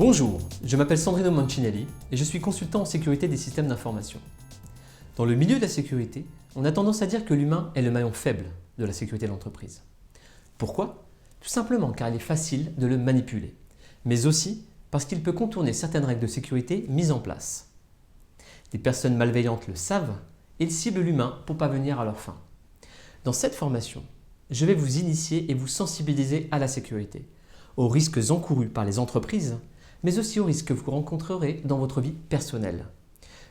Bonjour, je m'appelle Sandrino Mancinelli et je suis consultant en sécurité des systèmes d'information. Dans le milieu de la sécurité, on a tendance à dire que l'humain est le maillon faible de la sécurité de l'entreprise. Pourquoi? Tout simplement car il est facile de le manipuler, mais aussi parce qu'il peut contourner certaines règles de sécurité mises en place. Des personnes malveillantes le savent et ils ciblent l'humain pour parvenir à leur fin. Dans cette formation, je vais vous initier et vous sensibiliser à la sécurité, aux risques encourus par les entreprises, mais aussi aux risques que vous rencontrerez dans votre vie personnelle.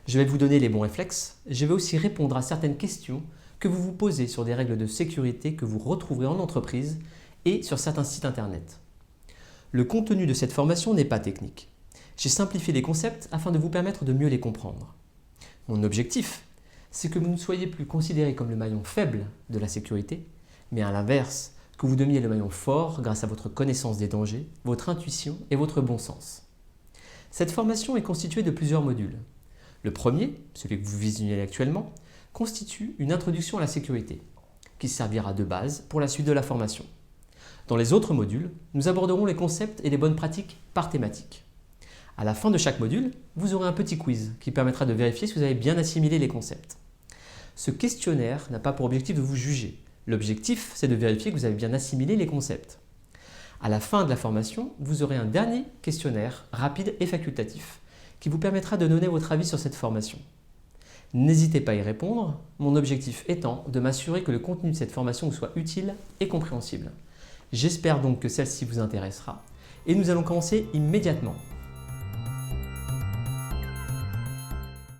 Je vais vous donner les bons réflexes, je vais aussi répondre à certaines questions que vous vous posez sur des règles de sécurité que vous retrouverez en entreprise et sur certains sites internet. Le contenu de cette formation n'est pas technique. J'ai simplifié les concepts afin de vous permettre de mieux les comprendre. Mon objectif, c'est que vous ne soyez plus considéré comme le maillon faible de la sécurité, mais à l'inverse, que vous deveniez le maillon fort grâce à votre connaissance des dangers, votre intuition et votre bon sens. Cette formation est constituée de plusieurs modules. Le premier, celui que vous visionnez actuellement, constitue une introduction à la sécurité, qui servira de base pour la suite de la formation. Dans les autres modules, nous aborderons les concepts et les bonnes pratiques par thématique. À la fin de chaque module, vous aurez un petit quiz qui permettra de vérifier si vous avez bien assimilé les concepts. Ce questionnaire n'a pas pour objectif de vous juger. L'objectif, c'est de vérifier que vous avez bien assimilé les concepts. À la fin de la formation, vous aurez un dernier questionnaire rapide et facultatif qui vous permettra de donner votre avis sur cette formation. N'hésitez pas à y répondre, mon objectif étant de m'assurer que le contenu de cette formation vous soit utile et compréhensible. J'espère donc que celle-ci vous intéressera et nous allons commencer immédiatement